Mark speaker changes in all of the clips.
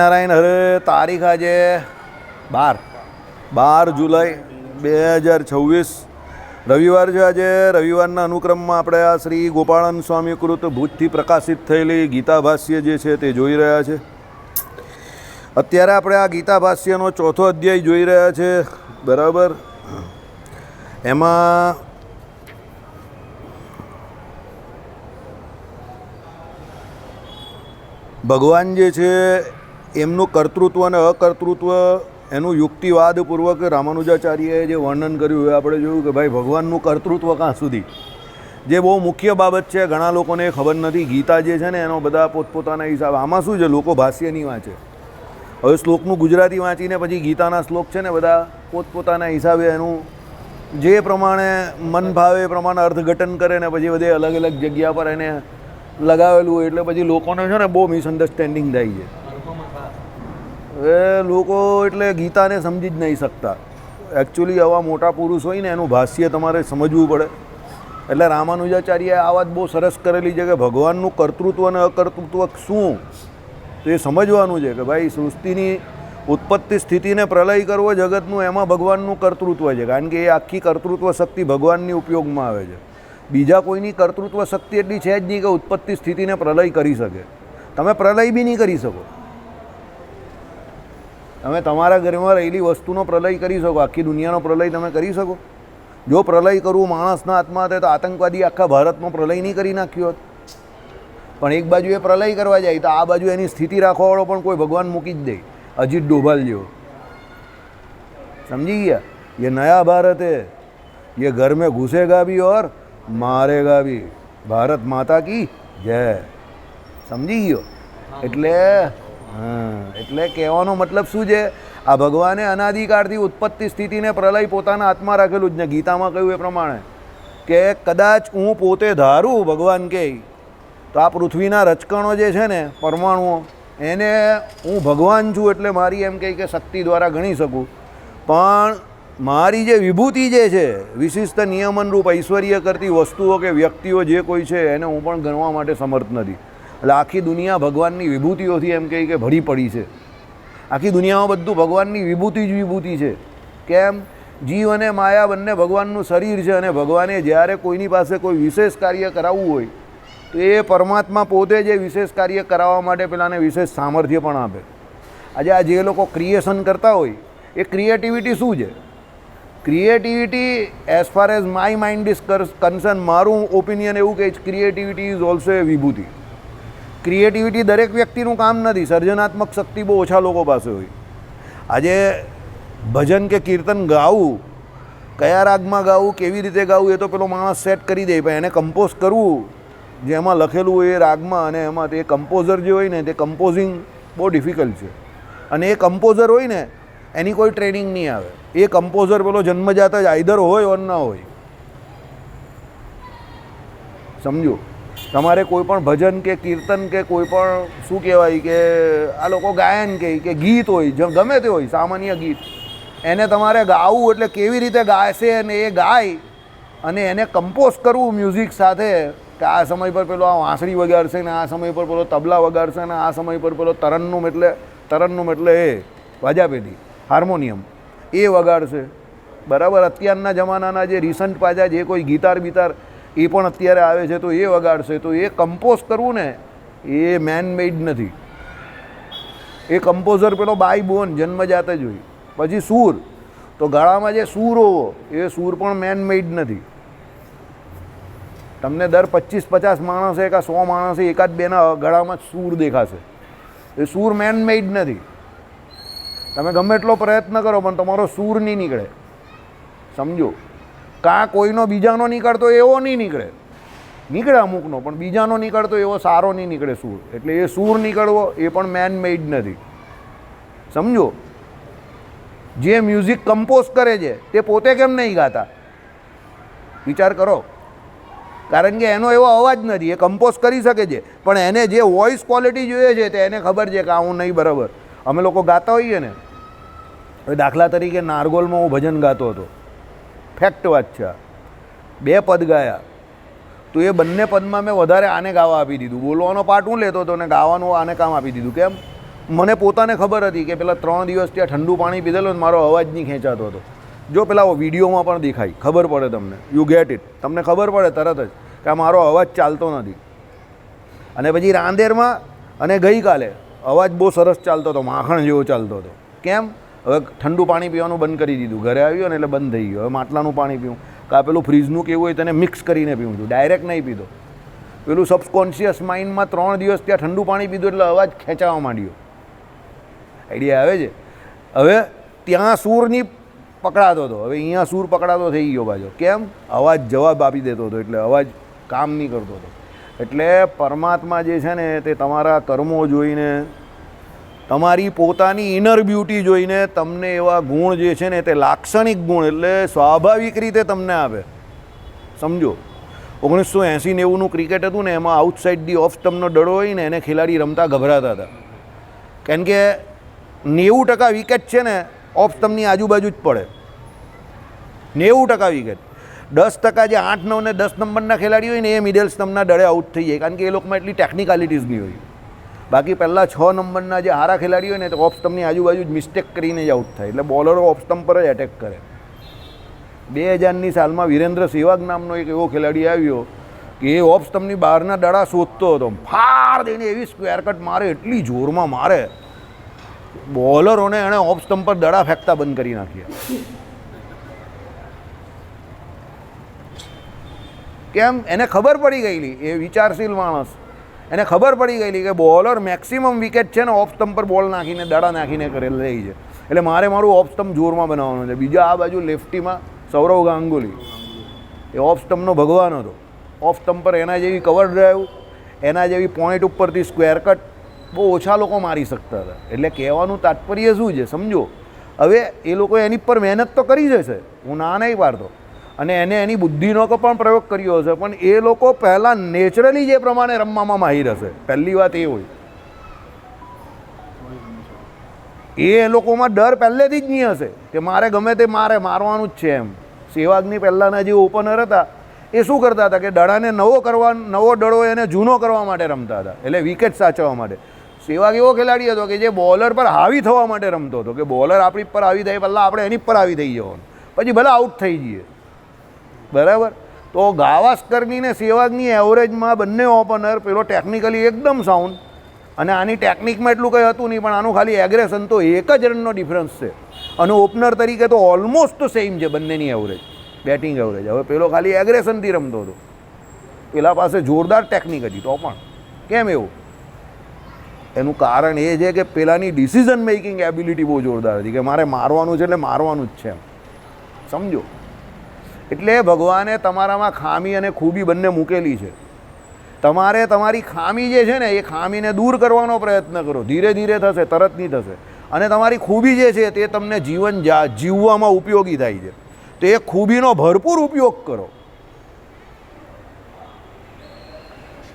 Speaker 1: નારાયણ હરે. તારીખ આજે 12 જુલાઈ 2026 રવિવાર છે. આજે રવિવારના અનુક્રમમાં આપણે આ શ્રી ગોપાળન સ્વામી કૃત ભુજથી પ્રકાશિત થયેલી ગીતા ભાષ્ય જે છે તે જોઈ રહ્યા છે. અત્યારે આપણે આ ગીતા ભાષ્યનો ચોથો અધ્યાય જોઈ રહ્યા છે. બરાબર. એમાં ભગવાન જે છે એમનું કર્તૃત્વ અને અકર્તૃત્વ એનું યુક્તિવાદપૂર્વક રામાનુજાચાર્યએ જે વર્ણન કર્યું એ આપણે જોયું કે ભાઈ ભગવાનનું કર્તૃત્વ ક્યાં સુધી, જે બહુ મુખ્ય બાબત છે. ઘણા લોકોને ખબર નથી. ગીતા જે છે ને એનો બધા પોતપોતાના હિસાબ. આમાં શું છે, લોકો ભાષ્ય નહીં વાંચે. હવે શ્લોકનું ગુજરાતી વાંચીને પછી ગીતાના શ્લોક છે ને બધા પોતપોતાના હિસાબે એનું જે પ્રમાણે મન ભાવે એ પ્રમાણે અર્થઘટન કરે ને પછી બધે અલગ અલગ જગ્યા પર એને લગાવેલું હોય એટલે પછી લોકોને છે ને બહુ મિસઅન્ડરસ્ટેન્ડિંગ થાય છે. એ લોકો એટલે ગીતાને સમજી જ નહીં શકતા. એકચ્યુઅલી આવા મોટા પુરુષ હોય ને એનું ભાષ્ય તમારે સમજવું પડે. એટલે રામાનુજાચાર્યએ આ વાત બહુ સરસ કરેલી છે કે ભગવાનનું કર્તૃત્વ અને અકર્તૃત્વ શું તો એ સમજવાનું છે કે ભાઈ સૃષ્ટિની ઉત્પત્તિ સ્થિતિને પ્રલય કરવો જગતનું, એમાં ભગવાનનું કર્તૃત્વ છે. કારણ કે એ આખી કર્તૃત્વ શક્તિ ભગવાનની ઉપયોગમાં આવે છે. બીજા કોઈની કર્તૃત્વ શક્તિ એટલી છે જ નહીં કે ઉત્પત્તિ સ્થિતિને પ્રલય કરી શકે. તમે પ્રલય બી નહીં કરી શકો. તમે તમારા ઘરમાં રહેલી વસ્તુનો પ્રલય કરી શકો, આખી દુનિયાનો પ્રલય તમે કરી શકો? જો પ્રલય કરવું માણસના હાથમાં હતા તો આતંકવાદી આખા ભારતમાં પ્રલય નહીં કરી નાખ્યો હોત. પણ એક બાજુ એ પ્રલય કરવા જાય તો આ બાજુ એની સ્થિતિ રાખવાવાળો પણ કોઈ ભગવાન મૂકી જ દે. અજીત ડોભાલ જેવો. સમજી ગયા? ये नया भारत है, ये घर में घुसेगा भी और मारेगा भी. ભારત માતા કી જય. સમજી ગયો? એટલે કહેવાનો મતલબ શું છે, આ ભગવાને અનાદિકાળથી ઉત્પત્તિ સ્થિતિને પ્રલય પોતાના હાથમાં રાખેલું જ ને. ગીતામાં કહ્યું એ પ્રમાણે કે કદાચ હું પોતે ધારું, ભગવાન કહે તો આ પૃથ્વીના રચકણો જે છે ને પરમાણુઓ, એને હું ભગવાન છું એટલે મારી એમ કહે કે શક્તિ દ્વારા ગણી શકું. પણ મારી જે વિભૂતિ જે છે, વિશિષ્ટ નિયમનરૂપ ઐશ્વર્ય કરતી વસ્તુઓ કે વ્યક્તિઓ જે કોઈ છે એને હું પણ ગણવા માટે સમર્થ નથી. એટલે આખી દુનિયા ભગવાનની વિભૂતિઓથી એમ કહે કે ભરી પડી છે. આખી દુનિયામાં બધું ભગવાનની વિભૂતિ જ વિભૂતિ છે. કેમ? જીવ અને માયા બંને ભગવાનનું શરીર છે અને ભગવાને જ્યારે કોઈની પાસે કોઈ વિશેષ કાર્ય કરાવવું હોય તો એ પરમાત્મા પોતે જે વિશેષ કાર્ય કરાવવા માટે પેલાને વિશેષ સામર્થ્ય પણ આપે. આજે આ જે લોકો ક્રિએશન કરતા હોય એ ક્રિએટિવિટી શું છે? Creativity as far as my mind is concern, મારું ઓપિનિયન એવું કહે છે, creativity is also a Vibhuti. Creativity દરેક વ્યક્તિનું કામ નથી. સર્જનાત્મક શક્તિ બહુ ઓછા લોકો પાસે હોય. આજે ભજન કે કીર્તન ગાવું, કયા રાગમાં ગાવું, કેવી રીતે ગાવું, એ તો પેલો માણસ સેટ કરી દે. પણ એને કમ્પોઝ કરવું, જે એમાં લખેલું હોય એ રાગમાં, અને એમાં તે કમ્પોઝર જે હોય ને તે કમ્પોઝિંગ બહુ ડિફિકલ્ટ છે. અને એ કમ્પોઝર હોય ને એની કોઈ ટ્રેનિંગ નહીં આવે. એ કમ્પોઝર પેલો જન્મજાત જ આઈધર હોય ઓર ના હોય. સમજો? તમારે કોઈ પણ ભજન કે કીર્તન કે કોઈ પણ શું કહેવાય કે આ લોકો ગાયન કે ગીત હોય, ગમે તે હોય, સામાન્ય ગીત, એને તમારે ગાવું એટલે કેવી રીતે ગાશે અને એ ગાય અને એને કમ્પોઝ કરવું મ્યુઝિક સાથે કે આ સમય પર પેલો આ વાંસળી વગાડશે ને આ સમય પર પેલો તબલા વગાડશે ને આ સમય પર પેલો તરન્નુમ એટલે એ વાજાપેટી હાર્મોનિયમ એ વગાડશે. બરાબર. અત્યારના જમાનાના જે રિસન્ટ પાછા જે કોઈ ગીતાર બીતાર એ પણ અત્યારે આવે છે તો એ વગાડશે. તો એ કમ્પોઝ કરવું ને એ મેન મેડ નથી. એ કમ્પોઝર પેલો બાય બોન જન્મજાત જ હોય. પછી સૂર, તો ગળામાં જે સૂર હોવો એ સૂર પણ મેન મેડ નથી. તમને દર 25-50 માણસે કે 100 માણસે એકાદ બેના ગળામાં સૂર દેખાશે. એ સૂર મેન મેડ નથી. તમે ગમે એટલો પ્રયત્ન કરો પણ તમારો સૂર નહીં નીકળે. સમજો? કાં કોઈનો બીજાનો નીકળતો એવો નહીં નીકળે. નીકળે અમુકનો, પણ બીજાનો નીકળતો એવો સારો નહીં નીકળે સૂર. એટલે એ સૂર નીકળવો એ પણ મેન મેડ નથી. સમજો? જે મ્યુઝિક કમ્પોઝ કરે છે તે પોતે કેમ નહીં ગાતા? વિચાર કરો. કારણ કે એનો એવો અવાજ નથી. એ કમ્પોઝ કરી શકે છે પણ એને જે વોઇસ ક્વોલિટી જોઈએ છે તે એને ખબર છે કે આ હું નહીં બરાબર. અમે લોકો ગાતા હોઈએ ને, હવે દાખલા તરીકે નારગોલમાં હું ભજન ગાતો હતો. ફેક્ટ વાત છે. 2 પદ ગાયા તો એ બંને પદમાં મેં વધારે આને ગાવા આપી દીધું. બોલવાનો પાર્ટ હું લેતો હતો ને ગાવાનું આને કામ આપી દીધું. કેમ? મને પોતાને ખબર હતી કે પેલા 3 દિવસ ત્યાં ઠંડુ પાણી પીધેલું મારો અવાજ નહીં ખેંચાતો હતો. જો પેલા વિડીયોમાં પણ દેખાય, ખબર પડે તમને, યુ ગેટ ઇટ, તમને ખબર પડે તરત જ કે આ મારો અવાજ ચાલતો નથી. અને પછી રાંદેરમાં અને ગઈકાલે અવાજ બહુ સરસ ચાલતો હતો, માખણ જેવો ચાલતો હતો. કેમ? હવે ઠંડુ પાણી પીવાનું બંધ કરી દીધું, ઘરે આવ્યો ને એટલે બંધ થઈ ગયું. હવે માટલાનું પાણી પીવું, કાં પેલું ફ્રીજનું કેવું હોય તેને મિક્સ કરીને પીવું છું, ડાયરેક્ટ નહીં પીધો. પેલું સબકોન્શિયસ માઇન્ડમાં 3 દિવસ ત્યાં ઠંડુ પાણી પીધું એટલે અવાજ ખેંચાવા માંડ્યો. આઈડિયા આવે છે? હવે ત્યાં સૂર નહીં પકડાતો હતો, હવે અહીંયા સૂર પકડાતો થઈ ગયો પાછો. કેમ? અવાજ જવાબ આપી દેતો હતો એટલે અવાજ કામ નહીં કરતો હતો. એટલે પરમાત્મા જે છે ને તે તમારા કર્મો જોઈને, તમારી પોતાની ઇનર બ્યુટી જોઈને તમને એવા ગુણ જે છે ને તે લાક્ષણિક ગુણ એટલે સ્વાભાવિક રીતે તમને આપે. સમજો, 1980-90નું ક્રિકેટ હતું ને, એમાં આઉટસાઇડ ધી ઓફ સ્ટમ્પનો દડો હોય ને એને ખેલાડી રમતા ગભરાતા હતા. કારણ કે 90% વિકેટ છે ને ઓફ સ્ટમ્પની આજુબાજુ જ પડે. 90% વિકેટ. 10% જે 8, 9 ને 10 નંબરના ખેલાડી હોય ને એ મિડલ સ્ટમ્પના દડે આઉટ થઈ જાય, કારણ કે એ લોકોમાં એટલી ટેકનિકાલિટીઝ નહીં હોય. બાકી પહેલાં 6 નંબરના જે સારા ખેલાડી હોય ને તો ઓફ સ્ટમ્પની આજુબાજુ જ મિસ્ટેક કરીને જ આઉટ થાય. એટલે બોલરો ઓફ સ્ટમ્પ પર જ એટેક કરે. 2000ની સાલમાં વિરેન્દ્ર સહેવાગ નામનો એક એવો ખેલાડી આવ્યો કે એ ઓફ સ્ટમ્પની બહારના દડા શોધતો હતો. ફાર દઈને એવી સ્ક્વેર કટ મારે, એટલી જોરમાં મારે, બોલરોને એણે ઓફ સ્ટમ્પ પર દડા ફેંકતા બંધ કરી નાખ્યા. કેમ? એને ખબર પડી ગયેલી, એ વિચારશીલ માણસ, એને ખબર પડી ગયેલી કે બોલર મેક્સિમમ વિકેટ છે ને ઓફ સ્ટમ્પ પર બોલ નાખીને દડા નાખીને કરેલ રહી છે. એટલે મારે મારું ઓફ સ્ટમ્પ જોરમાં બનાવવાનું છે. બીજા આ બાજુ લેફ્ટીમાં સૌરવ ગાંગુલી, એ ઓફ સ્ટમ્પનો ભગવાન હતો. ઓફ સ્ટમ્પ પર એના જેવી કવર ડ્રાઈવ, એના જેવી પોઈન્ટ ઉપરથી સ્ક્વેર કટ બહુ ઓછા લોકો મારી શકતા હતા. એટલે કહેવાનું તાત્પર્ય શું છે સમજો. હવે એ લોકો એની પર મહેનત તો કરી જશે, હું ના નહીં પાડતો, અને એને એની બુદ્ધિનો પણ પ્રયોગ કર્યો હશે, પણ એ લોકો પહેલાં નેચરલી જે પ્રમાણે રમવામાં માહિર હશે. પહેલી વાત એ હોય, એ લોકોમાં ડર પહેલેથી જ નહીં હશે કે મારે ગમે તે મારવાનું જ છે એમ. સહેવાગની પહેલાંના જે ઓપનર હતા એ શું કરતા હતા કે દડાને નવો દડો એને જૂનો કરવા માટે રમતા હતા, એટલે વિકેટ સાચવવા માટે. સહેવાગ એવો ખેલાડી હતો કે જે બોલર પર હાવી થવા માટે રમતો હતો, કે બોલર આપણી પર હાવી થાય પહેલાં આપણે એની પર હાવી થઈ જવાનું, પછી ભલે આઉટ થઈ જઈએ. બરાબર? તો ગાવસ્કરની ને સહેવાગની એવરેજમાં બંને ઓપનર, પેલો ટેકનિકલી એકદમ સાઉન્ડ અને આની ટેકનિકમાં એટલું કંઈ હતું નહીં, પણ આનું ખાલી એગ્રેશન તો 1 જ રનનો ડિફરન્સ છે. અને ઓપનર તરીકે તો ઓલમોસ્ટ સેમ છે બંનેની એવરેજ, બેટિંગ એવરેજ. હવે પેલો ખાલી એગ્રેશનથી રમતો હતો, પેલા પાસે જોરદાર ટેકનિક હતી. તો પણ કેમ એવું? એનું કારણ એ છે કે પેલાની ડિસિઝન મેકિંગ એબિલિટી બહુ જોરદાર હતી, કે મારે મારવાનું છે એટલે મારવાનું જ છે એમ. સમજો? એટલે ભગવાને તમારામાં ખામી અને ખૂબી બંને મૂકેલી છે. તમારે તમારી ખામી જે છે ને એ ખામીને દૂર કરવાનો પ્રયત્ન કરો. ધીરે ધીરે થશે, તરત નહીં થશે. અને તમારી ખૂબી જે છે તે તમને જીવવામાં ઉપયોગી થાય છે, તો એ ખૂબીનો ભરપૂર ઉપયોગ કરો.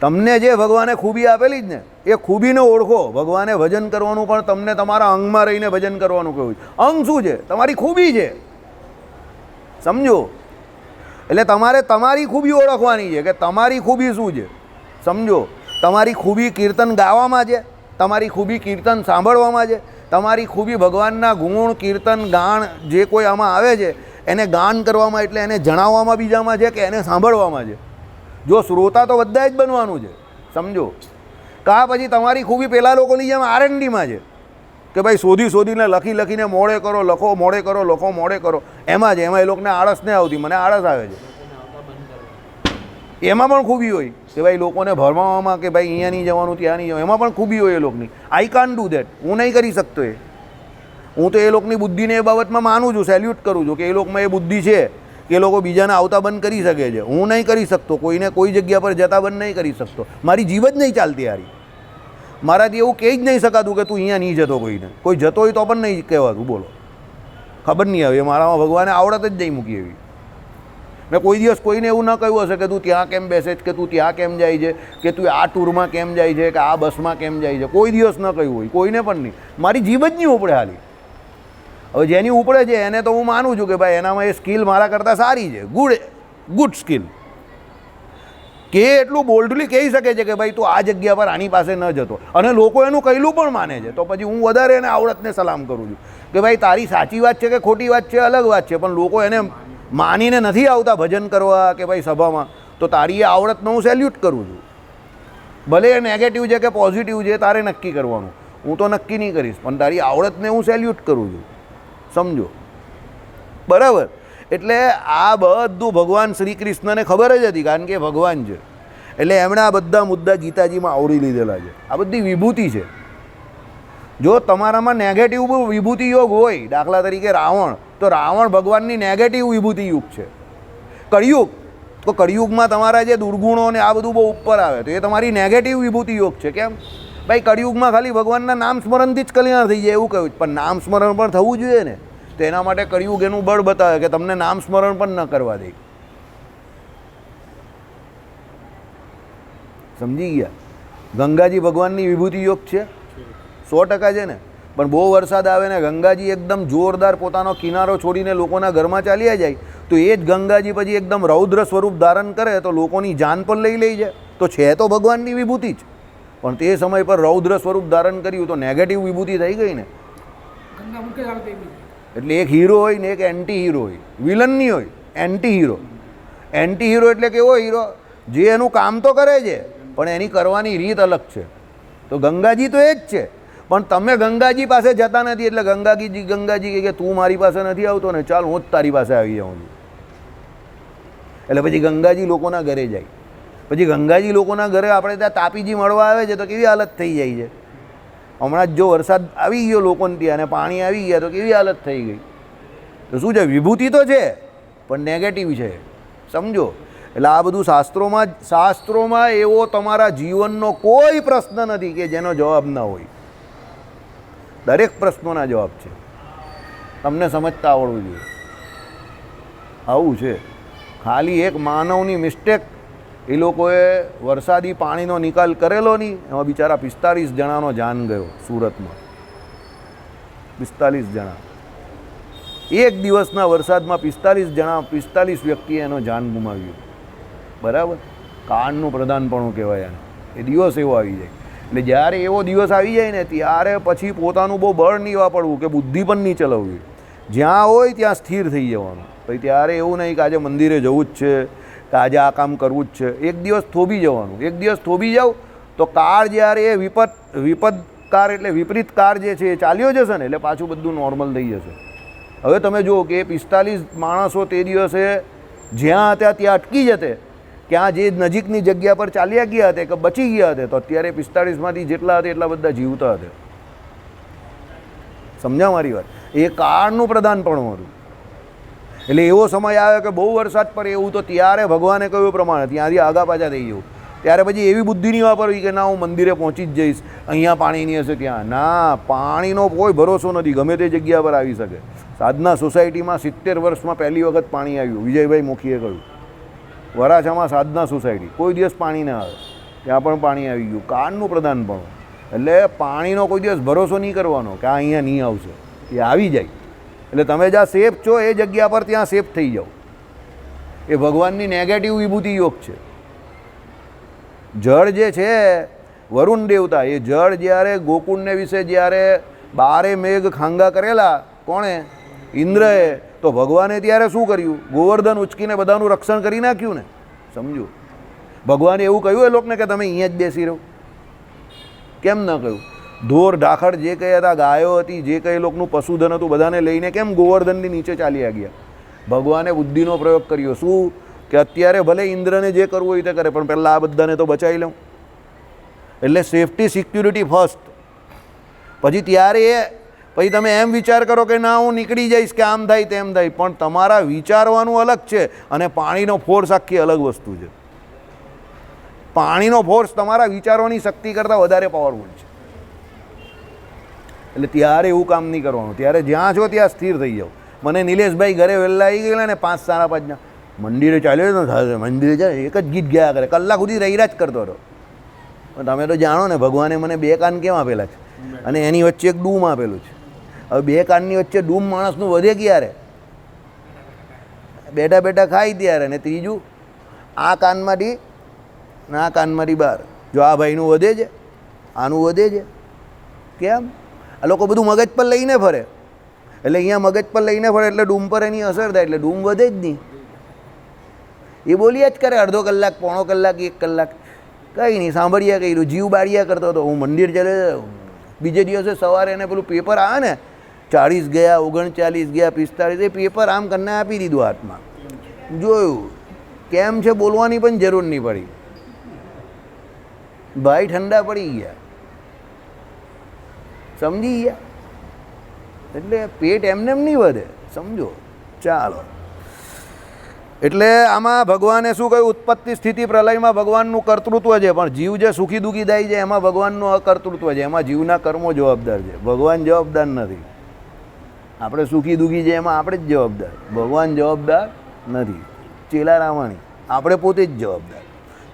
Speaker 1: તમને જે ભગવાને ખૂબી આપેલી જ ને એ ખૂબીને ઓળખો. ભગવાને ભજન કરવાનું પણ તમને તમારા અંગમાં રહીને ભજન કરવાનું કહ્યું. અંગ શું છે? તમારી ખૂબી છે. સમજો? એટલે તમારે તમારી ખૂબી ઓળખવાની છે કે તમારી ખૂબી શું છે. સમજો? તમારી ખૂબી કીર્તન ગાવામાં છે, તમારી ખૂબી કીર્તન સાંભળવામાં છે, તમારી ખૂબી ભગવાનના ગુણ, કીર્તન, ગાન જે કોઈ આમાં આવે છે એને ગાન કરવામાં એટલે એને જણાવવામાં બીજામાં છે કે એને સાંભળવામાં છે. જો શ્રોતા તો બધા જ બનવાનું છે. સમજો? કાં પછી તમારી ખૂબી પેલા લોકોની જેમ R&Dમાં છે કે ભાઈ શોધીને લખીને મોડે કરો, લખો મોડે કરો, લખો મોડે કરો, એમાં છે. એમાં એ લોકોને આળસ નહીં આવતી, મને આળસ આવે છે. એમાં પણ ખૂબી હોય કે ભાઈ લોકોને ભરવામાં કે ભાઈ અહીંયા નહીં જવાનું, ત્યાં નહીં જવાનું, એમાં પણ ખૂબી હોય એ લોકોની. આઈ કાન્ટ ડુ દેટ, હું નહીં કરી શકતો એ. હું તો એ લોકોની બુદ્ધિને એ બાબતમાં માનું છું, સેલ્યુટ કરું છું કે એ લોકોમાં એ બુદ્ધિ છે કે એ લોકો બીજાને આવતા બંધ કરી શકે છે. હું નહીં કરી શકતો, કોઈને કોઈ જગ્યા પર જતા બંધ નહીં કરી શકતો. મારી જીવ જ નહીં ચાલતી યારી. મારાથી એવું કહી જ નહીં શકાતું કે તું અહીંયા નહીં જતો, કોઈને કોઈ જતો હોય તો પણ નહીં કહેવાતું. બોલો, ખબર નહીં આવે, મારામાં ભગવાને આવડત જ નહીં મૂકી એવી. મેં કોઈ દિવસ કોઈને એવું ન કહ્યું હશે કે તું ત્યાં કેમ બેસે છે, કે તું ત્યાં કેમ જાય છે, કે તું આ ટૂરમાં કેમ જાય છે, કે આ બસમાં કેમ જાય છે. કોઈ દિવસ ન કહ્યું હોય, કોઈને પણ નહીં. મારી જીભ જ નહીં ઉપડે હાલી. હવે જેની ઉપડે છે એને તો હું માનું છું કે ભાઈ એનામાં એ સ્કિલ મારા કરતાં સારી છે, ગુડ સ્કિલ. કે એટલું બોલ્ડલી કહી શકે છે કે ભાઈ તું આ જગ્યા પર આની પાસે ન જતો, અને લોકો એનું કહેલું પણ માને છે, તો પછી હું વધારે એને આવડતને સલામ કરું છું કે ભાઈ તારી સાચી વાત છે કે ખોટી વાત છે અલગ વાત છે, પણ લોકો એને માનીને નથી આવતા ભજન કરવા કે ભાઈ સભામાં, તો તારી એ આવડતનો હું સેલ્યુટ કરું છું. ભલે એ નેગેટિવ છે કે પોઝિટિવ છે તારે નક્કી કરવાનું, હું તો નક્કી નહીં કરીશ, પણ તારી આવડતને હું સેલ્યુટ કરું છું. સમજો બરાબર? એટલે આ બધું ભગવાન શ્રી કૃષ્ણને ખબર જ હતી, કારણ કે ભગવાન છે એટલે એમણે આ બધા મુદ્દા ગીતાજીમાં આવરી લીધેલા છે. આ બધી વિભૂતિ છે. જો તમારામાં નેગેટિવ વિભૂતિ યોગ હોય, દાખલા તરીકે રાવણ, તો રાવણ ભગવાનની નેગેટિવ વિભૂતિ યુગ છે. કળિયુગ, તો કળિયુગમાં તમારા જે દુર્ગુણો ને આ બધું બહુ ઉપર આવે, તો એ તમારી નેગેટિવ વિભૂતિ યોગ છે. કેમ ભાઈ? કળિયુગમાં ખાલી ભગવાનના નામ સ્મરણથી જ કલ્યાણ થઈ જાય એવું કહ્યું, પણ નામ સ્મરણ પણ થવું જોઈએ ને, તો એના માટે કળિયુગ એનું બળ બતાવે કે તમને નામ સ્મરણ પણ ન કરવા દે. સમજી ગયા? ગંગાજી ભગવાનની વિભૂતિ યોગ છે, 100% છે ને. પણ બહુ વરસાદ આવે ને ગંગાજી એકદમ જોરદાર પોતાનો કિનારો છોડીને લોકોના ઘરમાં ચાલ્યા જાય, તો એ જ ગંગાજી પછી એકદમ રૌદ્ર સ્વરૂપ ધારણ કરે તો લોકોની જાન પણ લઈ જાય. તો છે તો ભગવાનની વિભૂતિ જ, પણ તે સમય પર રૌદ્ર સ્વરૂપ ધારણ કર્યું તો નેગેટિવ વિભૂતિ થઈ ગઈ ને. એટલે એક હીરો હોય ને એક એન્ટી હીરો હોય, વિલન નહીં હોય, એન્ટી હીરો. એન્ટી હીરો એટલે કેવો હીરો? જે એનું કામ તો કરે છે પણ એની કરવાની રીત અલગ છે. તો ગંગાજી તો એ જ છે, પણ તમે ગંગાજી પાસે જતા નથી, એટલે ગંગાજી કે તું મારી પાસે નથી આવતો ને, ચાલ હું જ તારી પાસે આવી જાઉં છું. એટલે પછી ગંગાજી લોકોના ઘરે જાય. પછી ગંગાજી લોકોના ઘરે આપણે ત્યાં તાપીજી મળવા આવે છે તો કેવી હાલત થઈ જાય છે. હમણાં જ જો વરસાદ આવી ગયો લોકોને ત્યાં અને પાણી આવી ગયા તો કેવી હાલત થઈ ગઈ. તો શું છે? વિભૂતિ તો છે પણ નેગેટિવ છે. સમજો? એટલે આ બધું શાસ્ત્રોમાં એવો તમારા જીવનનો કોઈ પ્રશ્ન નથી કે જેનો જવાબ ના હોય. દરેક પ્રશ્નોના જવાબ છે. તમને સમજતા આવડવું જોઈએ. આવું છે. ખાલી એક માનવની મિસ્ટેક, એ લોકોએ વરસાદી પાણીનો નિકાલ કરેલો નહીં, એમાં બિચારા 45 જણાનો જાન ગયો સુરતમાં. 45 જણા એક દિવસના વરસાદમાં 45 વ્યક્તિએ એનો જાન ગુમાવ્યું. બરાબર? કાળનું પ્રધાનપણું કહેવાય એને. એ દિવસ એવો આવી જાય. એટલે જ્યારે એવો દિવસ આવી જાય ને ત્યારે પછી પોતાનું બહુ બળ નહીં વાપરવું કે બુદ્ધિ પણ નહીં ચલાવવી. જ્યાં હોય ત્યાં સ્થિર થઈ જવાનું. પછી ત્યારે એવું નહીં કે આજે મંદિરે જવું જ છે કે આજે આ કામ કરવું જ છે. એક દિવસ થોભી જવાનું. એક દિવસ થોભી જાવ તો કાળ જ્યારે એ વિપદકાર એટલે વિપરીત કાળ જે છે એ ચાલ્યો જશે ને એટલે પાછું બધું નોર્મલ થઈ જશે. હવે તમે જુઓ કે 45 માણસો તે દિવસે જ્યાં હતા ત્યાં અટકી જતે, ક્યાં જે નજીકની જગ્યા પર ચાલ્યા ગયા હતા કે બચી ગયા હતા, તો અત્યારે 45માંથી જેટલા હતા એટલા બધા જીવતા હતા. સમજ્યા મારી વાત? એ કાળનું પ્રધાનપણું હતું. એટલે એવો સમય આવે કે બહુ વરસાદ પડે એવું, તો ત્યારે ભગવાને કહ્યું પ્રમાણે ત્યાંથી આગા પાછા થઈ જવું. ત્યારે પછી એવી બુદ્ધિ નહીં વાપરવી કે ના હું મંદિરે પહોંચી જ જઈશ, અહીંયા પાણી નહીં હશે ત્યાં. ના, પાણીનો કોઈ ભરોસો નથી, ગમે તે જગ્યા પર આવી શકે. સાધના સોસાયટીમાં 70 વર્ષમાં પહેલી વખત પાણી આવ્યું, વિજયભાઈ મુખીએ કહ્યું. વરાછામાં સાધના સોસાયટી, કોઈ દિવસ પાણી ના આવે, ત્યાં પણ પાણી આવી ગયું. કાળનું પ્રધાનપણું. એટલે પાણીનો કોઈ દિવસ ભરોસો નહીં કરવાનો કે આ અહીંયા નહીં આવશે, એ આવી જાય. એટલે તમે જ્યાં સેફ છો એ જગ્યા પર ત્યાં સેફ થઈ જાઓ. એ ભગવાનની નેગેટિવ વિભૂતિ યોગ છે. જળ જે છે વરુણ દેવતા, એ જળ જ્યારે ગોકુળને વિશે જ્યારે 12 મેઘ ખાંગા કરેલા કોણે? ઇન્દ્રએ. તો ભગવાને ત્યારે શું કર્યું? ગોવર્ધન ઉચકીને બધાનું રક્ષણ કરી નાખ્યું ને. સમજો? ભગવાને એવું કહ્યું એ લોકોને કે તમે અહીંયા જ બેસી રહો? કેમ ન કહ્યું? ઢોર ઢાખડ જે કંઈ હતા, ગાયો હતી, જે કંઈ લોકોનું પશુધન હતું, બધાને લઈને કેમ ગોવર્ધનની નીચે ચાલ્યા ગયા? ભગવાને બુદ્ધિનો પ્રયોગ કર્યો. શું? કે અત્યારે ભલે ઇન્દ્રને જે કરવું હોય તે કરે, પણ પહેલાં આ બધાને તો બચાવી લઉં. એટલે સેફટી સિક્યુરિટી ફર્સ્ટ. પછી ત્યારે પછી તમે એમ વિચાર કરો કે ના હું નીકળી જઈશ કે આમ થાય તેમ થાય, પણ તમારા વિચારવાનું અલગ છે અને પાણીનો ફોર્સ આખી અલગ વસ્તુ છે. પાણીનો ફોર્સ તમારા વિચારોની શક્તિ કરતાં વધારે પાવરફુલ છે. એટલે ત્યારે એવું કામ નહીં કરવાનું. ત્યારે જ્યાં છો ત્યાં સ્થિર થઈ જાઓ. મને નિલેશભાઈ ઘરે વહેલા આવી ગયેલા ને 5 સાડા 5ના, મંદિરે ચાલ્યો ને, મંદિરે જાય એક જ ગીત ગયા કરે, કલાક સુધી રહીરા જ કરતો હતો. પણ તમે તો જાણો ને ભગવાને મને 2 કાન કેમ આપેલા છે અને એની વચ્ચે એક ડૂમ આપેલું છે. હવે 2 કાનની વચ્ચે ડૂમ માણસનું વધે ક્યારે? બેઠા બેઠા ખાઈ ત્યારે. ને ત્રીજું, આ કાનમાંથી ના કાનમાંથી બહાર. જો આ ભાઈનું વધે છે, આનું વધે છે. કેમ? આ લોકો બધું મગજ પર લઈને ફરે, એટલે અહીંયા મગજ પર લઈને ફરે એટલે ડૂમ પર એની અસર થાય, એટલે ડૂમ વધે જ નહીં. એ બોલ્યા જ કરે અડધો કલાક, પોણો કલાક, 1 કલાક, કંઈ નહીં સાંભળ્યા કર્યું, જીવ બાળ્યા કરતો હતો. હું મંદિર ચાલે, બીજે દિવસે સવારે એને પેલું પેપર આવે ને 40 ગયા, 39 ગયા, 45, એ પેપર આમ કરીને આપી દીધું હાથમાં. જોયું કેમ છે, બોલવાની પણ જરૂર નહીં પડી. ભાઈ ઠંડા પડી ગયા, સમજી ગયા. એટલે પેટ એમને એમ નહીં વધે, સમજો. ચાલો, એટલે આમાં ભગવાને શું કહ્યું? ઉત્પત્તિ સ્થિતિ પ્રલયમાં ભગવાનનું કર્તૃત્વ છે, પણ જીવ જે સુખી દુઃખી થાય છે એમાં ભગવાનનું અકર્તૃત્વ છે. એમાં જીવના કર્મો જવાબદાર છે, ભગવાન જવાબદાર નથી. આપણે સુખી દુઃખી છે એમાં આપણે જ જવાબદાર, ભગવાન જવાબદાર નથી. ચેલા રામાણી, આપણે પોતે જ જવાબદાર.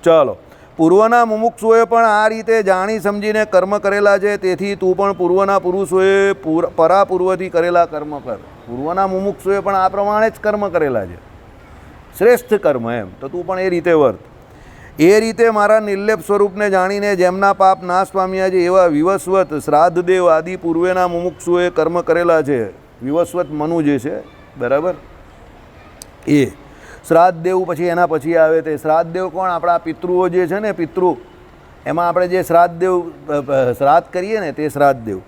Speaker 1: ચાલો, પૂર્વના મુમુક્ષુએ પણ આ રીતે જાણી સમજીને કર્મ કરેલા છે, તેથી તું પણ પૂર્વના પુરુષોએ પરાપૂર્વથી કરેલા કર્મ કર. પૂર્વના મુમુક્ષુએ પણ આ પ્રમાણે જ કર્મ કરેલા છે, શ્રેષ્ઠ કર્મ એમ. તો તું પણ એ રીતે વર્ત. એ રીતે મારા નિર્લેપ સ્વરૂપને જાણીને જેમના પાપ નાશ પામ્યા છે એવા વિવસ્વત શ્રાદ્ધદેવ આદિ પૂર્વેના મુમુક્ષુએ કર્મ કરેલા છે. વિવસ્વત મનુ જે છે, બરાબર, એ શ્રાદ્ધદેવ પછી એના પછી આવે તે શ્રાદ્ધદેવ કોણ? આપણા પિતૃઓ જે છે ને, પિતૃ, એમાં આપણે જે શ્રાદ્ધ કરીએ ને તે શ્રાદ્ધદેવ.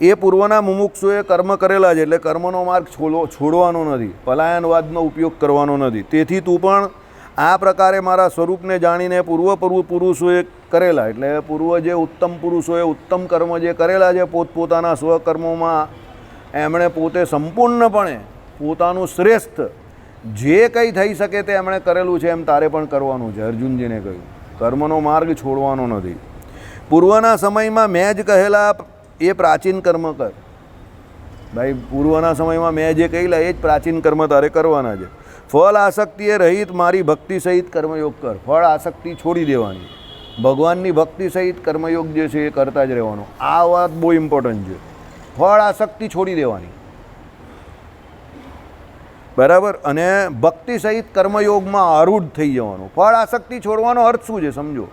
Speaker 1: એ પૂર્વના મુમુક્ષુએ કર્મ કરેલા છે, એટલે કર્મનો માર્ગ છોડવાનો નથી, પલાયનવાદનો ઉપયોગ કરવાનો નથી. તેથી તું પણ આ પ્રકારે મારા સ્વરૂપને જાણીને પુરુષોએ કરેલા, એટલે પૂર્વ જે ઉત્તમ પુરુષોએ ઉત્તમ કર્મ જે કરેલા છે પોતપોતાના સ્વકર્મોમાં, એમણે પોતે સંપૂર્ણપણે પોતાનું શ્રેષ્ઠ જે કંઈ થઈ શકે તે એમણે કરેલું છે, એમ તારે પણ કરવાનું છે. અર્જુનજીને કહ્યું કર્મનો માર્ગ છોડવાનો નથી. પૂર્વના સમયમાં મેં જ કહેલા એ પ્રાચીન કર્મ કર. ભાઈ, પૂર્વના સમયમાં મેં જે કહેલા એ જ પ્રાચીન કર્મ તારે કરવાના છે. ફળ આસક્તિએ રહિત મારી ભક્તિ સહિત કર્મયોગ કર. ફળ આસક્તિ છોડી દેવાની, ભગવાનની ભક્તિ સહિત કર્મયોગ જે છે એ કરતા જ રહેવાનો. આ વાત બહુ ઇમ્પોર્ટન્ટ છે. ફળ આસક્તિ છોડી દેવાની, બરાબર, અને ભક્તિ સહિત કર્મયોગમાં આરૂઢ થઈ જવાનું. ફળ આસક્તિ છોડવાનો અર્થ શું છે સમજો.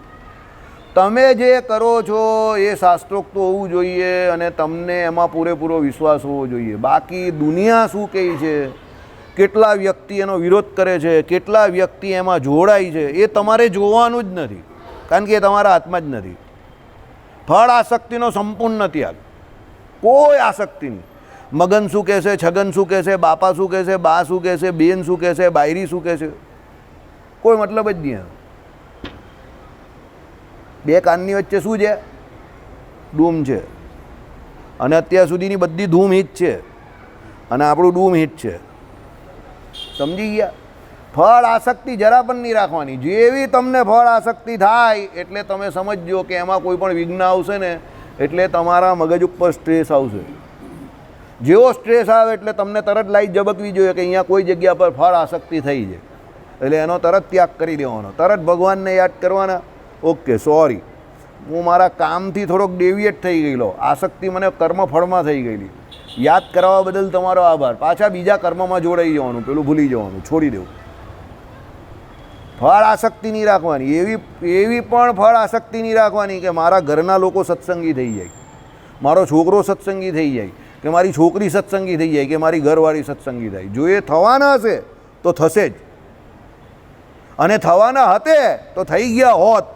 Speaker 1: તમે જે કરો છો એ શાસ્ત્રોક્ત હોવું જોઈએ અને તમને એમાં પૂરેપૂરો વિશ્વાસ હોવો જોઈએ. બાકી દુનિયા શું કહે છે, કેટલા વ્યક્તિ એનો વિરોધ કરે છે, કેટલા વ્યક્તિ એમાં જોડાય છે, એ તમારે જોવાનું જ નથી, કારણ કે એ તમારા હાથમાં જ નથી. ફળ આસક્તિનો સંપૂર્ણ ત્યાગ, કોઈ આસક્તિ નહીં. મગન શું કહેશે, છગન શું કહેશે, બાપા શું કહેશે, બા શું કહેશે, બેન શું કહેશે, બાયરી શું કહેશે, કોઈ મતલબ જ નહીં. બે કાનની વચ્ચે શું છે? ડૂમ છે. અને અત્યાર સુધીની બધી ધૂમ હિટ છે અને આપણું ડૂમ હિટ છે, સમજી ગયા? ફળ આસક્તિ જરા પણ નહીં રાખવાની. જેવી તમને ફળ આસક્તિ થાય એટલે તમે સમજજો કે એમાં કોઈ પણ વિઘ્ન આવશે ને એટલે તમારા મગજ ઉપર સ્ટ્રેસ આવશે. જેવો સ્ટ્રેસ આવે એટલે તમને તરત લાઈટ ઝબકવી જોઈએ કે અહીંયા કોઈ જગ્યા પર ફળ આસક્તિ થઈ છે, એટલે એનો તરત ત્યાગ કરી દેવાનો. તરત ભગવાનને યાદ કરવાના, ઓકે સોરી, હું મારા કામથી થોડોક ડેવિએટ થઈ ગયેલો, આસક્તિ મને કર્મફળમાં થઈ ગયેલી, યાદ કરાવવા બદલ તમારો આભાર. પાછા બીજા કર્મમાં જોડાઈ જવાનું, પેલું ભૂલી જવાનું, છોડી દેવું. ફળ આસક્તિ નહીં રાખવાની. એવી પણ ફળ આસક્તિ નહીં રાખવાની કે મારા ઘરના લોકો સત્સંગી થઈ જાય, મારો છોકરો સત્સંગી થઈ જાય, કે મારી છોકરી સત્સંગી થઈ જાય, કે મારી ઘરવાળી સત્સંગી થાય. જો એ થવાના હશે તો થશે જ, અને થવાના હતે તો થઈ ગયા હોત.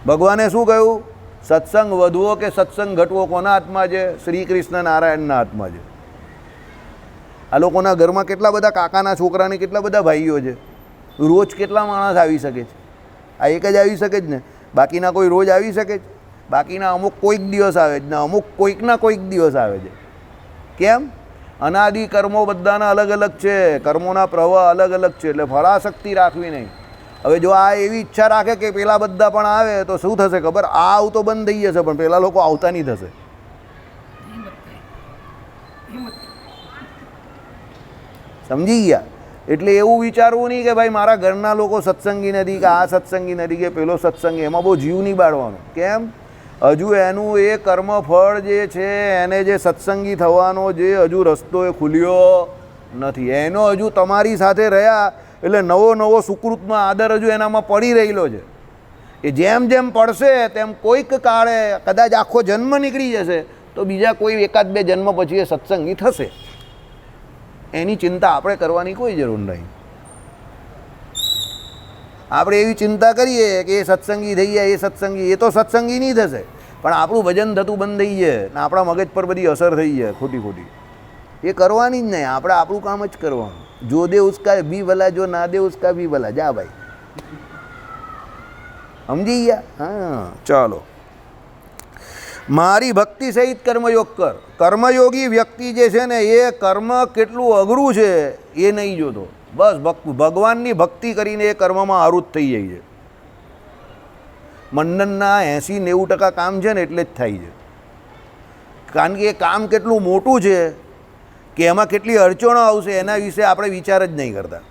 Speaker 1: ભગવાને શું કહ્યું? સત્સંગ વધવો કે સત્સંગ ઘટવો કોના હાથમાં છે? શ્રી કૃષ્ણ નારાયણના હાથમાં છે. આ લોકોના ઘરમાં કેટલા બધા કાકાના છોકરાને કેટલા બધા ભાઈઓ છે, રોજ કેટલા માણસ આવી શકે છે? આ એક જ આવી શકે જ ને, બાકીના કોઈ રોજ આવી શકે છે? બાકીના અમુક કોઈક દિવસ આવે છે ને અમુક કોઈકના કોઈક દિવસ આવે છે. કેમ? અનાદિ કર્મો બધાના અલગ અલગ છે, કર્મોના પ્રવાહ અલગ અલગ છે, એટલે ફળાશક્તિ રાખવી નહીં. હવે જો આ એવી ઈચ્છા રાખે કે પેલા બધા પણ આવે તો શું થશે ખબર? આ આવતો બંધ થઈ જશે, પણ પેલા લોકો આવતા નહીં થશે. સમજી ગયા? એટલે એવું વિચારવું નહીં કે ભાઈ મારા ઘરના લોકો સત્સંગી નથી, કે આ સત્સંગી નથી, કે પેલો સત્સંગી. એમાં બહુ જીવ નહીં બાળવાનો. કેમ? હજુ એનું એ કર્મફળ જે છે, એને જે સત્સંગી થવાનો જે હજુ રસ્તો એ ખુલ્યો નથી. એનો હજુ તમારી સાથે રહ્યા એટલે નવો નવો સુકૃતનો આદર હજુ એનામાં પડી રહેલો છે. એ જેમ જેમ પડશે તેમ કોઈક કાળે કદાચ આખો જન્મ નીકળી જશે તો બીજા કોઈ એકાદ બે જન્મ પછી એ સત્સંગી થશે. એની ચિંતા આપણે કરવાની કોઈ જરૂર નહીં. આપણે એવી ચિંતા કરીએ કે એ સત્સંગી થઈ જાય, એ સત્સંગી, એ તો સત્સંગી નહીં થશે, પણ આપણું ભજન થતું બંધ થઈ જાય ને આપણા મગજ પર બધી અસર થઈ જાય ખોટી ખોટી. એ કરવાની જ નહીં. આપણે આપણું કામ જ કરવાનું. જો દે ઉસકા ભી ભલા, જો ના દે ઉસકા ભી ભલા. જા ભાઈ, સમજી ગયા? હા, ચાલો. મારી ભક્તિ સહિત કર્મયોગ કર. કર્મયોગી વ્યક્તિ જે છે ને એ કર્મ કેટલું અઘરું છે એ નહીં જોતો. બસ ભગવાનની ભક્તિ કરીને એ કર્મમાં આરૂઢ થઈ જાય છે. મંડનના 80-90% કામ છે ને એટલે જ થાય છે. કારણ કે એ કામ કેટલું મોટું છે કે એમાં કેટલી અડચણો આવશે એના વિશે આપણે વિચાર જ નહીં કરતા.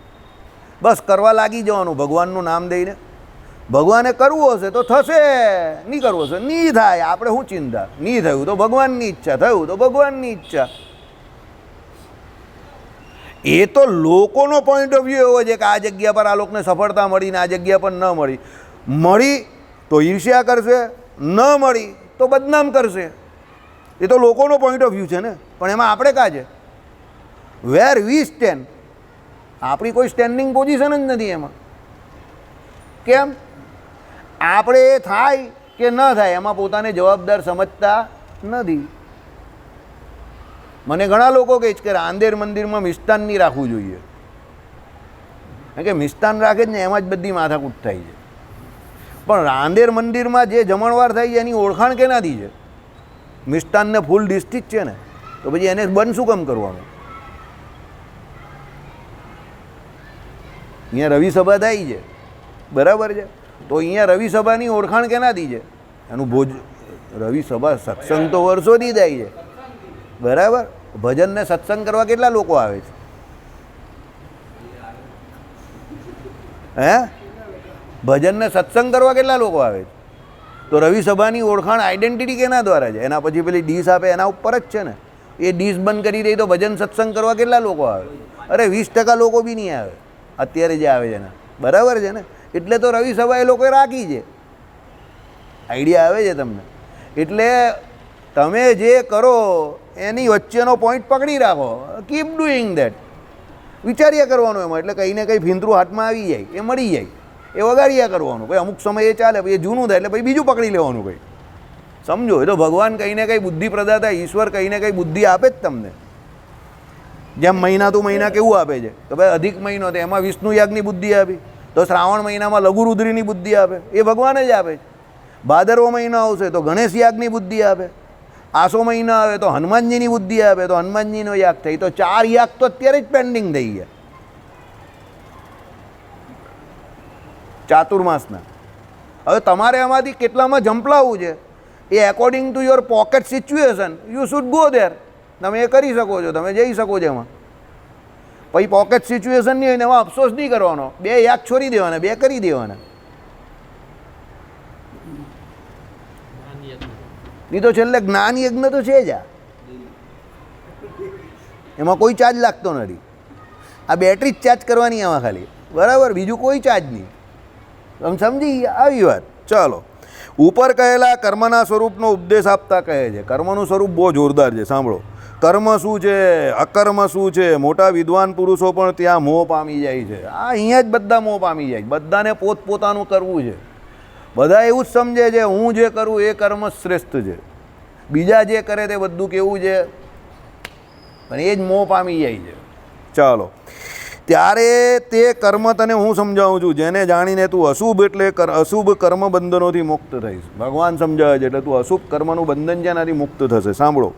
Speaker 1: બસ કરવા લાગી જવાનું ભગવાનનું નામ દઈને. ભગવાને કરવું હશે તો થશે, નહીં કરવું હશે નહીં થાય. આપણે શું ચિંતા? નહીં થયું તો ભગવાનની ઈચ્છા, થયું તો ભગવાનની ઈચ્છા. એ તો લોકોનો પોઈન્ટ ઓફ વ્યૂ એવો છે કે આ જગ્યા પર આ લોકોને સફળતા મળી ને આ જગ્યા પર ન મળી. મળી તો ઈર્ષ્યા કરશે, ન મળી તો બદનામ કરશે. એ તો લોકોનો પોઈન્ટ ઓફ વ્યૂ છે ને. પણ એમાં આપણે કાં છે? વેર વી સ્ટેન્ડ. આપણી કોઈ સ્ટેન્ડિંગ પોઝિશન જ નથી એમાં. કેમ? આપણે એ થાય કે ન થાય એમાં પોતાને જવાબદાર સમજતા નથી. મને ઘણા લોકો કહે છે કે રાંદેર મંદિરમાં મિષ્ટાન નહીં રાખવું જોઈએ. કારણ કે મિષ્ટાન રાખે જ ને એમાં જ બધી માથાકૂટ થાય છે. પણ રાંદેર મંદિરમાં જે જમણવાર થાય છે એની ઓળખાણ કેનાથી છે? મિષ્ટાનને ફૂલ ડિસ્ટ્રિક્ટ છે ને, તો પછી એને બંધ શું કામ કરવાનું? અહીંયા રવિ સભા થાય છે, બરાબર છે, તો અહીંયા રવિ સભાની ઓળખાણ કેનાથી છે? એનું રવિ સભા સત્સંગ તો વર્ષોથી થાય છે, બરાબર. ભજનને સત્સંગ કરવા કેટલા લોકો આવે છે? હે? ભજનને સત્સંગ કરવા કેટલા લોકો આવે છે? તો રવિ સભાની ઓળખાણ આઈડેન્ટિટી કેના દ્વારા છે? એના પછી પેલી ડીશ આપે એના ઉપર જ છે ને. એ ડીશ બંધ કરી દે તો ભજન સત્સંગ કરવા કેટલા લોકો આવે? અરે 20% લોકો બી નહીં આવે અત્યારે જે આવે છે ને, બરાબર છે ને. એટલે તો રવિ સભા એ લોકોએ રાખી છે. આઈડિયા આવે છે તમને? એટલે તમે જે કરો એની વચ્ચેનો પોઈન્ટ પકડી રાખો. Keep doing that. વિચાર્યા કરવાનું એમાં. એટલે કંઈ ને કંઈ ફીંતરું હાથમાં આવી જાય, એ મળી જાય, એ વગાડ્યા કરવાનું. ભાઈ અમુક સમય એ ચાલે, પછી એ જૂનું થાય એટલે પછી બીજું પકડી લેવાનું. કંઈ સમજો. એ તો ભગવાન કંઈ ને કંઈ બુદ્ધિ પ્રદાતા ઈશ્વર કંઈ ને કંઈ બુદ્ધિ આપે જ તમને. જેમ મહિના તું મહિના કેવું આપે છે તો ભાઈ અધિક મહિનો તો એમાં વિષ્ણુ યાગની બુદ્ધિ આપી, તો શ્રાવણ મહિનામાં લઘુરુદ્રીની બુદ્ધિ આપે, એ ભગવાન જ આપે છે. ભાદરવો મહિનો આવશે તો ગણેશ યાગની બુદ્ધિ આપે. આસો મહિના આવે તો હનુમાનજીની બુદ્ધિ આપે, તો હનુમાનજીનો યાગ થઈ. તો 4 યાગ તો અત્યારે જ પેન્ડિંગ થઈ ગયા ચાતુર્માસના. હવે તમારે એમાંથી કેટલામાં ઝંપલાવવું છે એ according to your pocket situation you should go there. તમે એ કરી શકો છો, તમે જઈ શકો છો એમાં. પછી પોકેટ સિચ્યુએશન નહીં હોય ને એમાં અફસોસ નહીં કરવાનો. 2 યાગ છોડી દેવાના, 2 કરી દેવાના. નહીં તો છેલ્લે જ્ઞાન યજ્ઞ તો છે જ. એમાં કોઈ ચાર્જ લાગતો નથી. આ બેટરી જ ચાર્જ કરવાની એમાં ખાલી, બરાબર, બીજું કોઈ ચાર્જ નહીં. તમે સમજી આવી વાત? ચાલો. ઉપર કહેલા કર્મના સ્વરૂપનો ઉપદેશ આપતા કહે છે. કર્મનું સ્વરૂપ બહુ જોરદાર છે, સાંભળો. કર્મ શું છે, અકર્મ શું છે, મોટા વિદ્વાન પુરુષો પણ ત્યાં મોહ પામી જાય છે. આ અહીંયા જ બધા મોહ પામી જાય. બધાને પોતપોતાનું કરવું છે. બધા એવું જ સમજે છે હું જે કરું એ કર્મ શ્રેષ્ઠ છે, બીજા જે કરે તે બધું કેવું છે, પણ એ જ મોહ પામી જાય છે. ચાલો. ત્યારે તે કર્મ તને હું સમજાવું છું, જેને જાણીને તું અશુભ એટલે અશુભ કર્મ બંધનોથી મુક્ત થઈશ. ભગવાન સમજાવે છે એટલે તું અશુભ કર્મનું બંધન જેનાથી મુક્ત થશે. સાંભળો.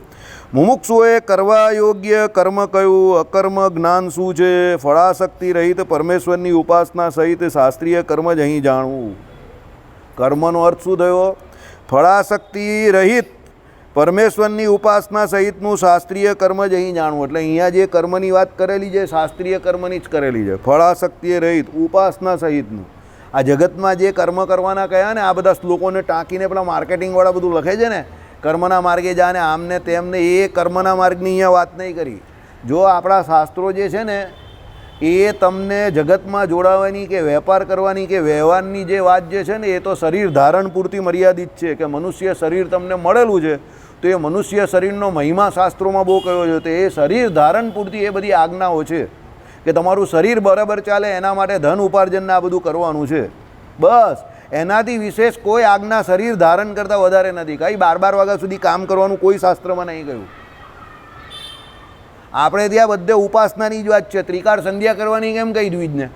Speaker 1: મુમુક્ષુએ કરવા યોગ્ય કર્મ કયું, અકર્મ જ્ઞાન શું છે, ફળાશક્તિ રહિત પરમેશ્વરની ઉપાસના સહિત શાસ્ત્રીય કર્મ જ અહીં જાણવું. કર્મનો અર્થ શું થયો? ફળાશક્તિ રહિત પરમેશ્વરની ઉપાસના સહિતનું શાસ્ત્રીય કર્મ જ અહીં જાણવું. એટલે અહીંયા જે કર્મની વાત કરેલી છે શાસ્ત્રીય કર્મની જ કરેલી છે. ફળાશક્તિ રહિત ઉપાસના સહિતનું. આ જગતમાં જે કર્મ કરવાના કયા ને, આ બધા શ્લોકોને ટાંકીને પેલા માર્કેટિંગવાળા બધું લખે છે ને, કર્મના માર્ગે જાને આમને તેમને, એ કર્મના માર્ગની અહીંયા વાત નહીં કરી. જો આપણા શાસ્ત્રો જે છે ને એ તમને જગતમાં જોડાવાની કે વેપાર કરવાની કે વ્યવહારની જે વાત જે છે ને એ તો શરીર ધારણ પૂરતી મર્યાદિત છે કે મનુષ્ય શરીર તમને મળેલું છે તો એ મનુષ્ય શરીરનો મહિમા શાસ્ત્રોમાં બહુ કયો છે તો એ શરીર ધારણ પૂરતી એ બધી આજ્ઞાઓ છે કે તમારું શરીર બરાબર ચાલે એના માટે ધન ઉપાર્જનને આ બધું કરવાનું છે બસ એનાથી વિશેષ કોઈ આજ્ઞા શરીર ધારણ કરતાં વધારે નથી કંઈ 12 વાગ્યા સુધી કામ કરવાનું કોઈ શાસ્ત્રમાં નહીં કહ્યું આપણે ત્યાં બધે ઉપાસનાની જ વાત છે ત્રિકાળ સંધ્યા કરવાની કેમ કહી દીધું જ ને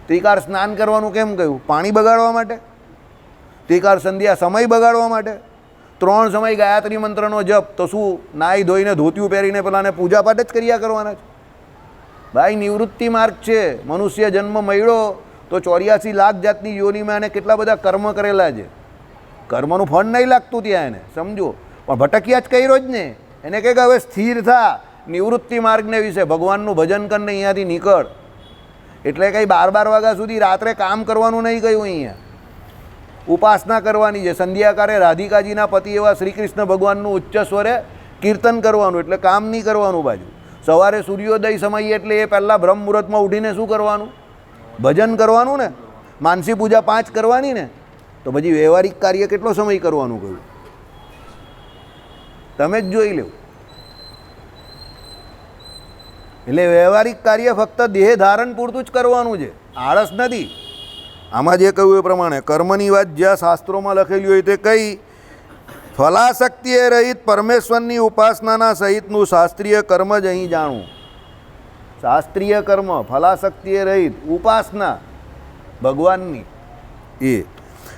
Speaker 1: ત્રિકાળ સ્નાન કરવાનું કેમ કહ્યું પાણી બગાડવા માટે ત્રિકાળ સંધ્યા સમય બગાડવા માટે 3 સમય ગાયત્રી મંત્રનો જપ તો શું નાહી ધોઈને ધોતિયું પહેરીને પેલાને પૂજાપાઠ જ કર્યા કરવાના છે ભાઈ નિવૃત્તિ માર્ગ છે મનુષ્ય જન્મ મળ્યો તો 84 લાખ જાતની યોનિમાં એને કેટલા બધા કર્મ કરેલા છે કર્મનું ફળ નહીં લાગતું ત્યાં એને સમજો પણ ભટક્યા જ કર્યો જ ને એને કહે કે હવે સ્થિર થા નિવૃત્તિ માર્ગને વિશે ભગવાનનું ભજન કરીને અહીંયાથી નીકળ એટલે કંઈ 12 વાગ્યા સુધી રાત્રે કામ કરવાનું નહીં કહ્યું અહીંયા ઉપાસના કરવાની છે સંધ્યાકાળે રાધિકાજીના પતિ એવા શ્રી કૃષ્ણ ભગવાનનું ઉચ્ચ સ્વરે કીર્તન કરવાનું એટલે કામ નહીં કરવાનું બાજુ સવારે સૂર્યોદય સમયે એટલે એ પહેલાં બ્રહ્મ મુહૂર્તમાં ઉઠીને શું કરવાનું ભજન કરવાનું ને માનસી પૂજા 5 કરવાની ને તો પછી વ્યવહારિક કાર્ય કેટલો સમય કરવાનું કહ્યું તમે જ જોઈ લો એટલે વ્યવહારિક કાર્ય ફક્ત દેહ ધારણ પૂરતું જ કરવાનું છે આળસ નથી આમાં જે કહ્યું એ પ્રમાણે કર્મની વાત જ્યાં શાસ્ત્રોમાં લખેલી હોય તે કઈ ફલાશક્તિએ રહિત પરમેશ્વરની ઉપાસનાના સહિતનું શાસ્ત્રીય કર્મ જ અહીં જાણવું શાસ્ત્રીય કર્મ ફલાશક્તિએ રહિત ઉપાસના ભગવાનની એ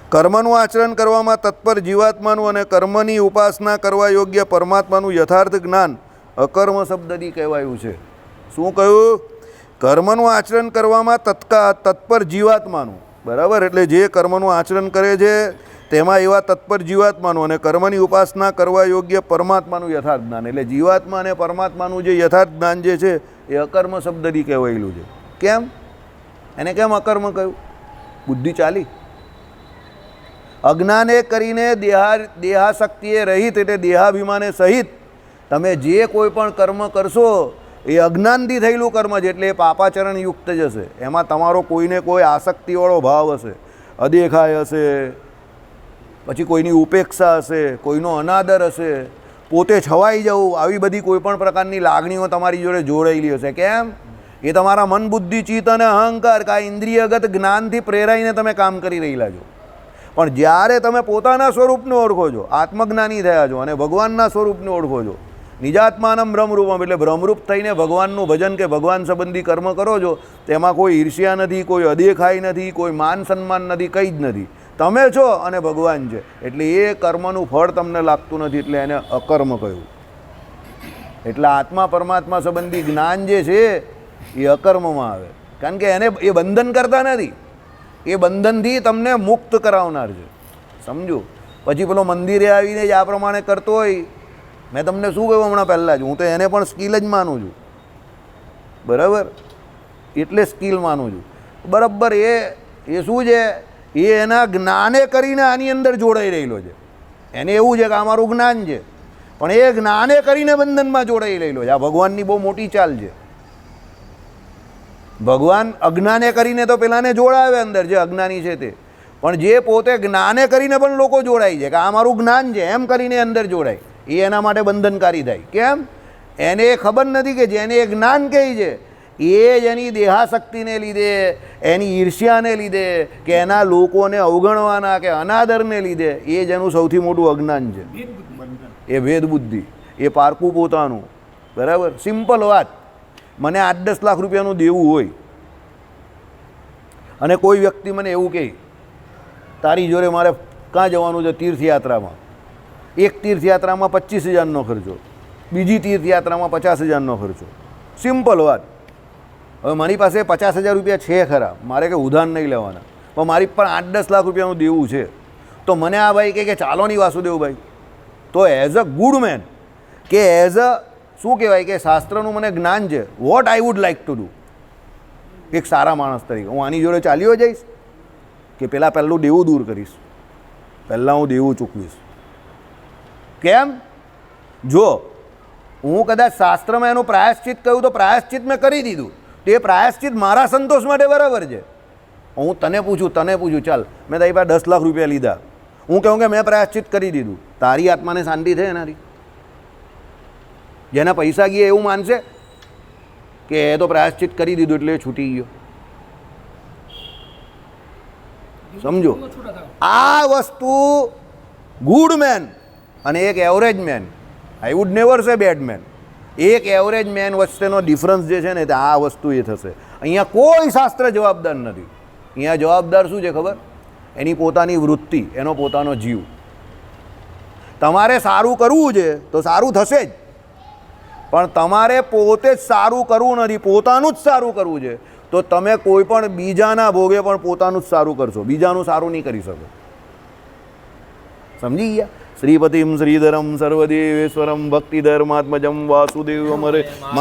Speaker 1: કર્મનું આચરણ કરવામાં તત્પર જીવાત્માનું અને કર્મની ઉપાસના કરવા યોગ્ય પરમાત્માનું યથાર્થ જ્ઞાન અકર્મ શબ્દથી કહેવાયું છે શું કહ્યું કર્મનું આચરણ કરવામાં તત્પર જીવાત્માનું બરાબર એટલે જે કર્મનું આચરણ કરે છે તેમાં એવા તત્પર જીવાત્માનું અને કર્મની ઉપાસના કરવા યોગ્ય પરમાત્માનું યથાર્થ જ્ઞાન એટલે જીવાત્મા અને પરમાત્માનું જે યથાર્થ જ્ઞાન જે છે એ અકર્મ શબ્દથી કહેવાયેલું છે કેમ એને કેમ અકર્મ કહ્યું બુદ્ધિ ચાલી અજ્ઞાને કરીને દેહાશક્તિએ રહિત એટલે દેહાભિમાને સહિત તમે જે કોઈ પણ કર્મ કરશો એ અજ્ઞાનથી થયેલું કર્મ છે એટલે એ પાપાચરણ યુક્ત જ હશે એમાં તમારો કોઈને કોઈ આસક્તિવાળો ભાવ હશે અદેખાય હશે પછી કોઈની ઉપેક્ષા હશે કોઈનો અનાદર હશે પોતે છવાઈ જવું આવી બધી કોઈ પણ પ્રકારની લાગણીઓ તમારી જોડે જોડાયેલી હશે કેમ એ તમારા મન બુદ્ધિ ચિત્ત અને અહંકાર કાંઈ ઇન્દ્રિયગત જ્ઞાનથી પ્રેરાઈને તમે કામ કરી રહેલા છો પણ જ્યારે તમે પોતાના સ્વરૂપને ઓળખો છો આત્મજ્ઞાની થયા છો અને ભગવાનના સ્વરૂપને ઓળખો છો નિજાત્માનમ બ્રહ્મરૂપમ એટલે બ્રહ્મરૂપ થઈને ભગવાનનું ભજન કે ભગવાન સંબંધી કર્મ કરો છો તેમાં કોઈ ઈર્ષ્યા નથી કોઈ અદેખાઈ નથી કોઈ માન સન્માન નથી કંઈ જ નથી તમે છો અને ભગવાન છે એટલે એ કર્મનું ફળ તમને લાગતું નથી એટલે એને અકર્મ કહ્યું એટલે આત્મા પરમાત્મા સંબંધી જ્ઞાન જે છે એ અકર્મમાં આવે કારણ કે એને એ બંધન કરતા નથી એ બંધનથી તમને મુક્ત કરાવનાર છે સમજો પછી પેલો મંદિરે આવીને જ આ પ્રમાણે કરતો હોય મેં તમને શું કહ્યું હમણાં પહેલાં જ હું તો એને પણ સ્કિલ જ માનું છું બરાબર એટલે સ્કિલ માનું છું બરાબર એ શું છે એ એના જ્ઞાને કરીને આની અંદર જોડાઈ રહેલો છે એને એવું છે કે આ મારું જ્ઞાન છે પણ એ જ્ઞાને કરીને બંધનમાં જોડાઈ રહેલો છે આ ભગવાનની બહુ મોટી ચાલ છે ભગવાન અજ્ઞાને કરીને તો પેલાને જોડાવે અંદર જે અજ્ઞાની છે તે પણ જે પોતે જ્ઞાને કરીને પણ લોકો જોડાય છે કે આ મારું જ્ઞાન છે એમ કરીને અંદર જોડાય એ એના માટે બંધનકારી થાય કેમ એને ખબર નથી કે જેને એ જ્ઞાન કહે છે એ જ એની દેહાશક્તિને લીધે એની ઈર્ષ્યાને લીધે કે એના લોકોને અવગણવાના કે અનાદરને લીધે એ જ એનું સૌથી મોટું અજ્ઞાન છે એ ભેદ બુદ્ધિ એ પારકું પોતાનું બરાબર સિમ્પલ વાત મને 8-10 લાખ રૂપિયાનું દેવું હોય અને કોઈ વ્યક્તિ મને એવું કહે તારી જોડે મારે ક્યાં જવાનું છે તીર્થયાત્રામાં એક તીર્થયાત્રામાં 25,000નો ખર્ચો બીજી તીર્થયાત્રામાં 50,000નો ખર્ચો સિમ્પલ વાત હવે મારી પાસે 50,000 રૂપિયા છે ખરા મારે કંઈ ઉધાર નહીં લેવાના પણ મારી પણ 8-10 લાખ રૂપિયાનું દેવું છે તો મને આ ભાઈ કહે કે ચાલો નહીં વાસુદેવભાઈ તો એઝ અ ગુડ મેન કે એઝ અ શું કહેવાય કે શાસ્ત્રનું મને જ્ઞાન છે what I would like to do એક સારા માણસ તરીકે હું આની જોડે ચાલ્યો જઈશ કે પહેલું દેવું દૂર કરીશ પહેલાં હું દેવું ચૂકવીશ કેમ જો હું કદાચ શાસ્ત્રમાં એનું પ્રાયશ્ચિત કહ્યું તો પ્રાયશ્ચિત મેં કરી દીધું તે પ્રાયશ્ચિત મારા સંતોષ માટે બરાબર છે. હું તને પૂછું ચાલ મેં તારી પાસે 10 લાખ રૂપિયા લીધા, હું કહું કે મેં પ્રાયશ્ચિત કરી દીધું, તારી આત્માને શાંતિ છે એનાથી? જેના પૈસા ગયા એવું માનશે કે એ તો પ્રાયશ્ચિત કરી દીધું એટલે એ છૂટી ગયો? સમજો, આ વસ્તુ ગુડ મેન અને એક average man, I would never say bad man, એક એવરેજ મેન વચ્ચેનો ડિફરન્સ જે છે ને તે આ વસ્તુ એ થશે. અહીંયા કોઈ શાસ્ત્ર જવાબદાર નથી. અહીંયા જવાબદાર શું છે ખબર? એની પોતાની વૃત્તિ, એનો પોતાનો જીવ. તમારે સારું કરવું છે તો સારું થશે જ, પણ તમારે પોતે જ સારું કરવું નથી, પોતાનું જ સારું કરવું છે તો તમે કોઈ પણ બીજાના ભોગે પણ પોતાનું જ સારું કરશો, બીજાનું સારું નહીં કરી શકો. સમજી ગયા? શ્રીપતિમ શ્રીધરમ સર્વદેવેશ્વરમ ભક્તિધર્માત્મજમ વાસુદેવ અમરે